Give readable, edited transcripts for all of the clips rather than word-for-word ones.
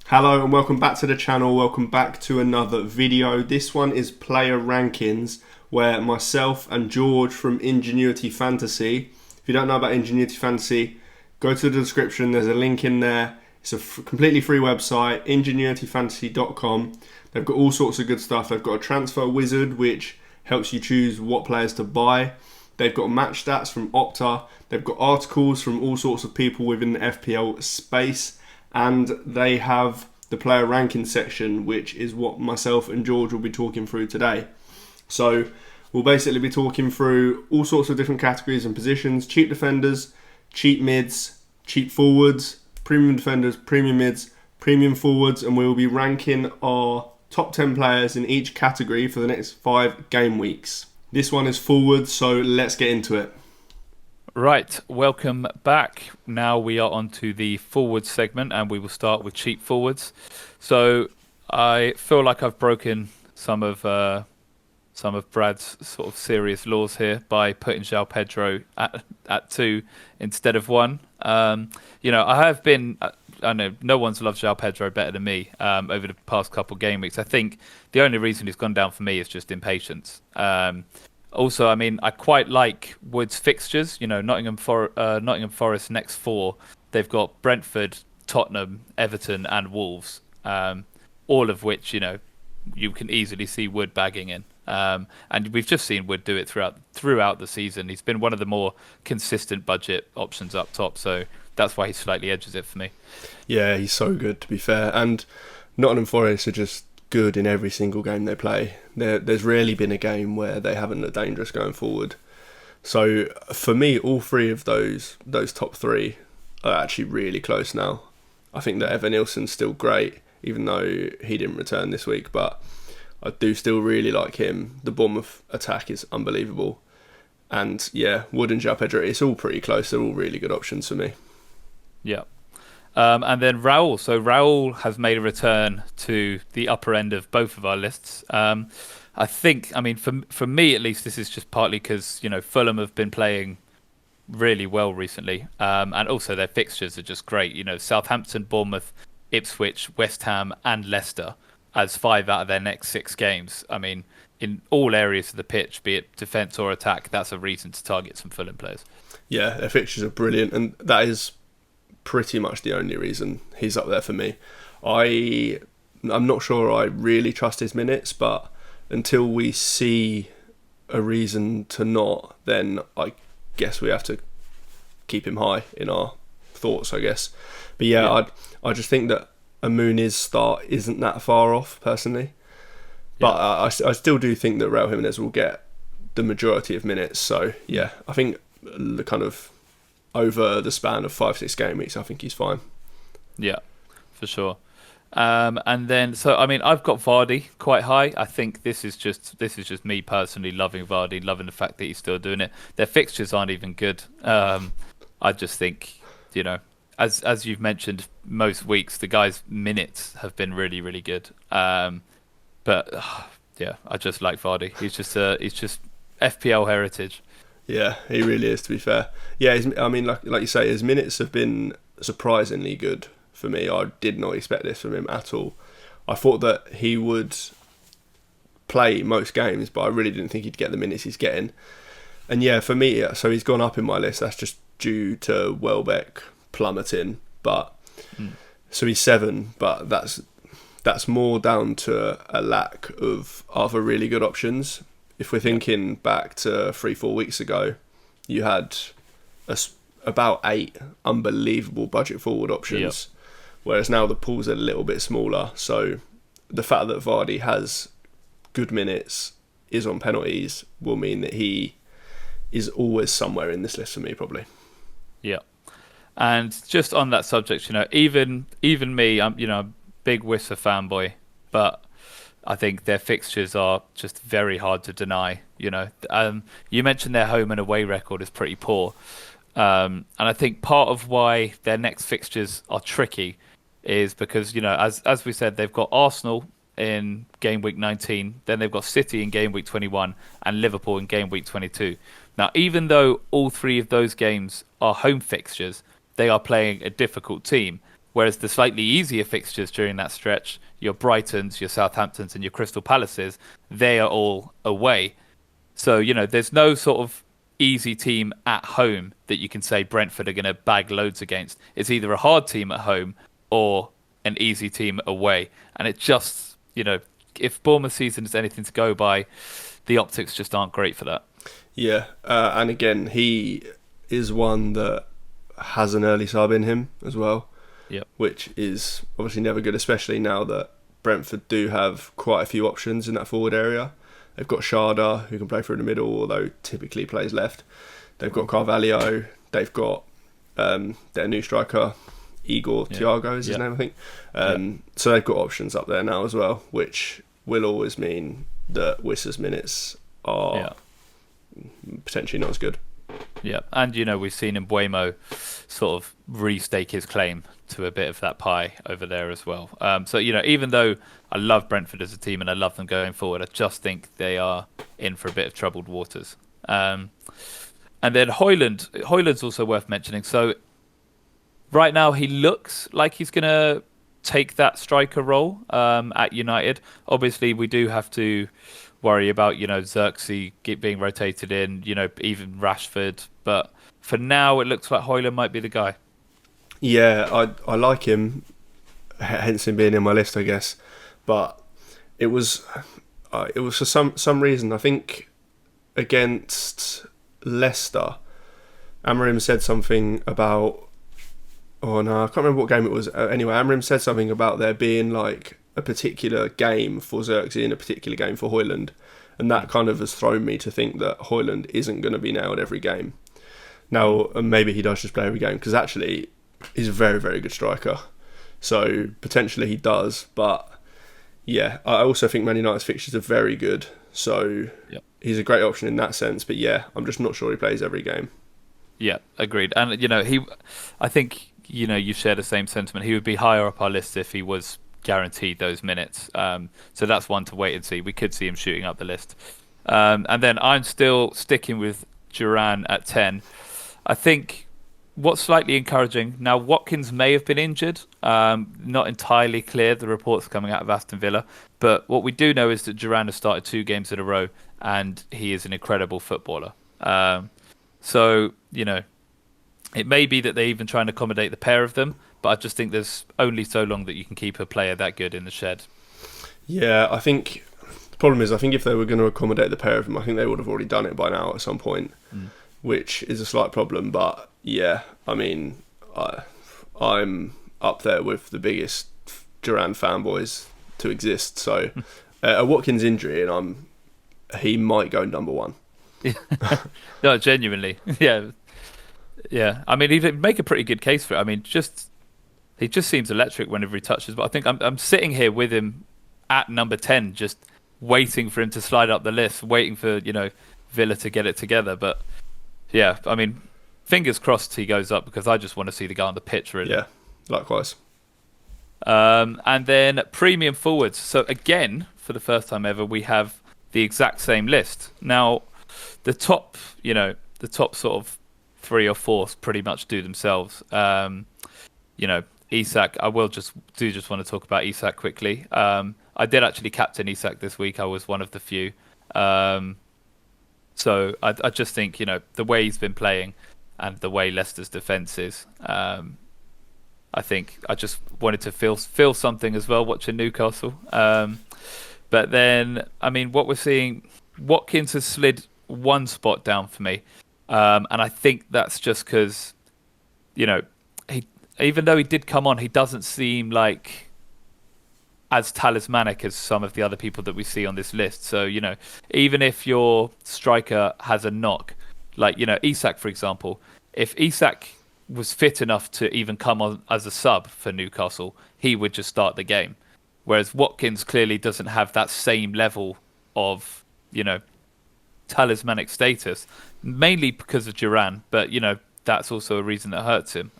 Hello and welcome back to the channel. Welcome back to another video. This one is player rankings, where myself and George from Ingenuity Fantasy, if you don't know about Ingenuity Fantasy, go to the description. There's a link in there. It's a completely free website, ingenuityfantasy.com. They've got all sorts of good stuff. They've got a transfer wizard which helps you choose what players to buy. They've got match stats from Opta. They've got articles from all sorts of people within the FPL space. And they have the player ranking section, which is what myself and George will be talking through today. So we'll basically be talking through all sorts of different categories and positions: cheap defenders, cheap mids, cheap forwards, premium defenders, premium mids, premium forwards, and we will be ranking our top 10 players in each category for the next 5 game weeks. This one is forwards, so let's get into it. Right, welcome back. Now we are on to the forward segment, and we will start with cheap forwards. So I feel like I've broken some of Brad's sort of serious laws here by putting João Pedro at 2 instead of 1. I have been. I know no one's loved João Pedro better than me over the past couple of game weeks. I think the only reason he's gone down for me is just impatience. Also, I mean, I quite like Wood's fixtures. Nottingham Forest next 4. They've got Brentford, Tottenham, Everton, and Wolves. All of which, you can easily see Wood bagging in. And we've just seen Wood do it throughout the season. He's been one of the more consistent budget options up top. So that's why he slightly edges it for me. Yeah, he's so good, to be fair. And Nottingham Forest are just good in every single game they play. There's rarely been a game where they haven't looked dangerous going forward. So for me, all 3 of those top 3 are actually really close now. I think that Evan Nilsson's still great, even though he didn't return this week, but I do still really like him. The Bournemouth attack is unbelievable. And yeah, Wood and João Pedro, it's all pretty close. They're all really good options for me. Yeah. And then Raul. So Raul has made a return to the upper end of both of our lists. I think, for me at least, this is just partly because, Fulham have been playing really well recently. And also their fixtures are just great. Southampton, Bournemouth, Ipswich, West Ham and Leicester as 5 out of their next 6 games. I mean, in all areas of the pitch, be it defence or attack, that's a reason to target some Fulham players. Yeah, their fixtures are brilliant, and that is pretty much the only reason he's up there for me. I'm not sure I really trust his minutes, but until we see a reason to not, then I guess we have to keep him high in our thoughts, I guess. But yeah. I just think that a Muniz start isn't that far off, personally. But I still do think that Raul Jimenez will get the majority of minutes. So yeah, I think the kind of over the span of 5-6 game weeks, I think he's fine. Yeah, for sure. And then, I've got Vardy quite high. I think this is just me personally loving Vardy, loving the fact that he's still doing it. Their fixtures aren't even good. I just think, as you've mentioned most weeks, the guy's minutes have been really, really good. I just like Vardy. He's just FPL heritage. Yeah, he really is, to be fair. Yeah, like you say, his minutes have been surprisingly good for me. I did not expect this from him at all. I thought that he would play most games, but I really didn't think he'd get the minutes he's getting. And yeah, for me, so he's gone up in my list. That's just due to Welbeck plummeting. So he's 7, but that's more down to a lack of other really good options. If we're thinking back to 3-4 weeks ago, you had about 8 unbelievable budget forward options, whereas now the pool's a little bit smaller. So the fact that Vardy has good minutes, is on penalties, will mean that he is always somewhere in this list for me, probably. Yeah. And just on that subject, even me, I'm a big Wissa fanboy, but I think their fixtures are just very hard to deny. You mentioned their home and away record is pretty poor, and I think part of why their next fixtures are tricky is because as we said, they've got Arsenal in game week 19, then they've got City in game week 21, and Liverpool in game week 22. Now, even though all 3 of those games are home fixtures, they are playing a difficult team. Whereas the slightly easier fixtures during that stretch, your Brightons, your Southamptons, and your Crystal Palaces, they are all away. So, there's no sort of easy team at home that you can say Brentford are going to bag loads against. It's either a hard team at home or an easy team away. And it just, if Bournemouth season is anything to go by, the optics just aren't great for that. Yeah, and again, he is one that has an early sub in him as well. Yep. Which is obviously never good, especially now that Brentford do have quite a few options in that forward area. They've got Sharda, who can play through the middle, although typically plays left. They've got Carvalho. They've got their new striker, Igor Thiago is his name, I think. So they've got options up there now as well, which will always mean that Wissa's minutes are potentially not as good. Yeah, and we've seen Mbuemo sort of restake his claim to a bit of that pie over there as well. So even though I love Brentford as a team and I love them going forward, I just think they are in for a bit of troubled waters. And then Højlund's also worth mentioning. So right now he looks like he's going to take that striker role at United. Obviously, we do have to worry about Xerxes being rotated in, even Rashford. But for now, it looks like Højlund might be the guy. Yeah, I like him, hence him being in my list, I guess. But it was for some reason, I think against Leicester, Amorim said something about, oh no, I can't remember what game it was. Anyway, Amorim said something about there being like a particular game for Xerxes and a particular game for Højlund, and that kind of has thrown me to think that Højlund isn't going to be nailed every game. Now, maybe he does just play every game, because actually he's a very, very good striker. So potentially he does, but yeah, I also think Man United's fixtures are very good. So he's a great option in that sense. But yeah, I'm just not sure he plays every game. Yeah, agreed. And I think you share the same sentiment. He would be higher up our list if he was guaranteed those minutes. So that's one to wait and see. We could see him shooting up the list. And then I'm still sticking with Duran at 10. I think what's slightly encouraging, now Watkins may have been injured, not entirely clear, the reports coming out of Aston Villa, but what we do know is that Duran has started 2 games in a row and he is an incredible footballer. So, it may be that they even try and accommodate the pair of them, but I just think there's only so long that you can keep a player that good in the shed. Yeah, I think the problem is, I think if they were going to accommodate the pair of them, I think they would have already done it by now at some point. Which is a slight problem, but yeah, I mean, I'm up there with the biggest Duran fanboys to exist. So a Watkins injury, and he might go number 1. No, genuinely, yeah. I mean, he'd make a pretty good case for it. I mean, he just seems electric whenever he touches. But I think I'm sitting here with him at number 10, just waiting for him to slide up the list, waiting for Villa to get it together, but. Yeah, I mean, fingers crossed he goes up, because I just want to see the guy on the pitch, really. Yeah, likewise. And then premium forwards. So again, for the first time ever, we have the exact same list. Now, the top sort of 3 or 4 pretty much do themselves. Isak, I will just want to talk about Isak quickly. I did actually captain Isak this week. I was one of the few. So I just think, the way he's been playing and the way Leicester's defence is, I think I just wanted to feel something as well watching Newcastle. But then, I mean, what we're seeing, Watkins has slid 1 spot down for me. And I think that's just because, even though he did come on, he doesn't seem like as talismanic as some of the other people that we see on this list. So, even if your striker has a knock, like, Isak, for example, if Isak was fit enough to even come on as a sub for Newcastle, he would just start the game. Whereas Watkins clearly doesn't have that same level of, talismanic status, mainly because of Duran, but, that's also a reason that hurts him.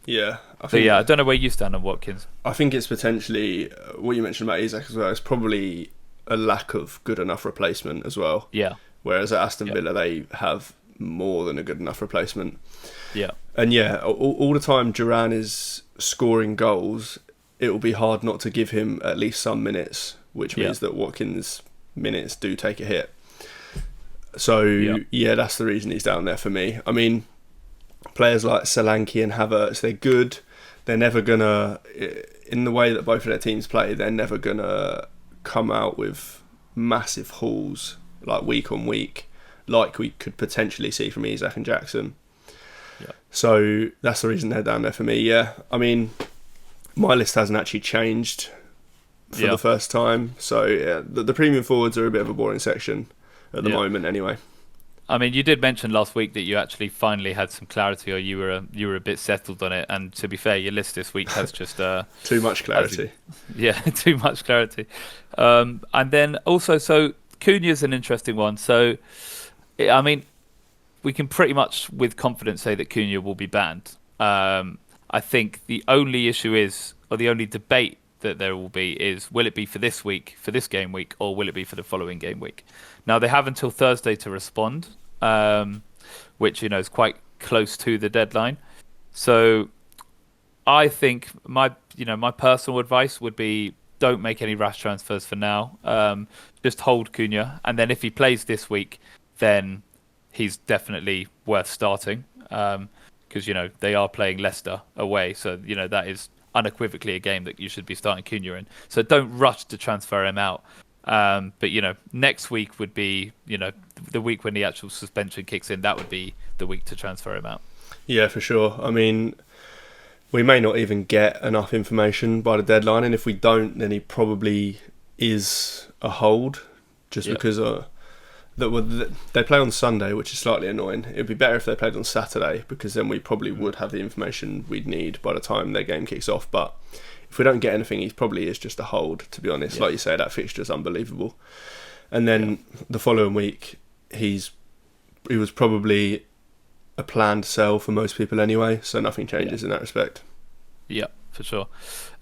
Yeah. I don't know where you stand on Watkins. I think it's potentially, what you mentioned about Isak as well, it's probably a lack of good enough replacement as well. Yeah. Whereas at Aston Villa, they have more than a good enough replacement. Yeah. And yeah, all the time Duran is scoring goals, it will be hard not to give him at least some minutes, which means that Watkins' minutes do take a hit. So yeah, that's the reason he's down there for me. I mean, players like Solanke and Havertz, they're good. They're never gonna, in the way that both of their teams play, they're never gonna come out with massive hauls like week on week, like we could potentially see from Isak and Jackson. So that's the reason they're down there for me. Yeah, I mean, my list hasn't actually changed for the first time. So yeah, the premium forwards are a bit of a boring section at the moment, anyway. I mean, you did mention last week that you actually finally had some clarity, or you were a bit settled on it. And to be fair, your list this week has just too much clarity. Too much clarity. And then also, so Cunha's an interesting one. So, I mean, we can pretty much with confidence say that Cunha will be banned. I think the only issue is, or the only debate that there will be is, will it be for this week, for this game week, or will it be for the following game week? Now, they have until Thursday to respond, which, is quite close to the deadline. So I think my personal advice would be, don't make any rash transfers for now. Just hold Cunha. And then if he plays this week, then he's definitely worth starting, because they are playing Leicester away, so that is unequivocally a game that you should be starting Cunha in. So don't rush to transfer him out. But next week would be the week when the actual suspension kicks in. That would be the week to transfer him out. Yeah, for sure. I mean, we may not even get enough information by the deadline, and if we don't, then he probably is a hold, just because they play on Sunday, which is slightly annoying. It'd be better if they played on Saturday, because then we probably would have the information we'd need by the time their game kicks off. But if we don't get anything, he probably is just a hold, to be honest. Like you say, that fixture's unbelievable. And then the following week, he was probably a planned sell for most people anyway, so nothing changes in that respect. Yeah, for sure.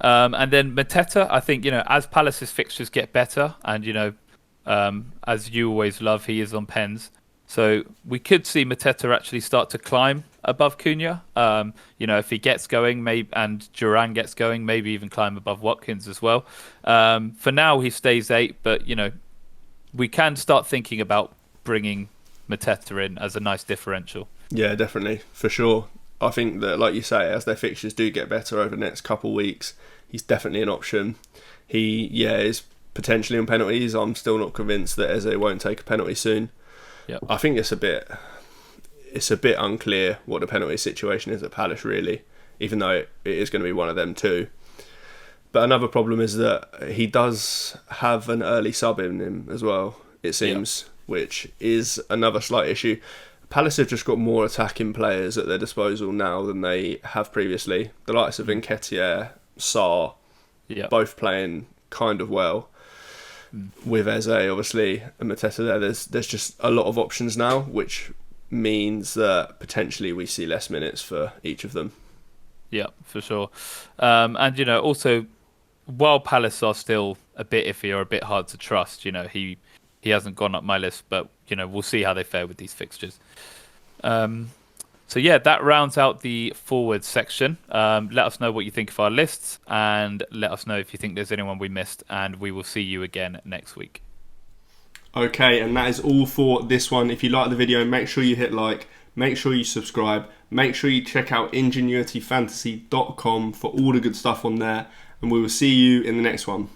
And then Mateta, I think, as Palace's fixtures get better, and, as you always love, he is on pens. So we could see Mateta actually start to climb above Cunha. If he gets going, maybe, and Duran gets going, maybe even climb above Watkins as well. For now, he stays 8, but we can start thinking about bringing Mateta in as a nice differential. Yeah, definitely, for sure. I think that, like you say, as their fixtures do get better over the next couple of weeks, he's definitely an option. He, is potentially on penalties. I'm still not convinced that Eze won't take a penalty soon. Yep. I think it's a bit unclear what the penalty situation is at Palace, really, even though it is going to be one of them too. But another problem is that he does have an early sub in him as well, it seems, which is another slight issue. Palace have just got more attacking players at their disposal now than they have previously. The likes of Nketiah, Sarr, both playing kind of well. With Eze, obviously, and Mateta there's just a lot of options now, which means that potentially we see less minutes for each of them. Yeah, for sure. And, also, while Palace are still a bit iffy or a bit hard to trust, he hasn't gone up my list, but, we'll see how they fare with these fixtures. So, that rounds out the forward section. Let us know what you think of our lists, and let us know if you think there's anyone we missed, and we will see you again next week. Okay, and that is all for this one. If you like the video, make sure you hit like, make sure you subscribe, make sure you check out ingenuityfantasy.com for all the good stuff on there, and we will see you in the next one.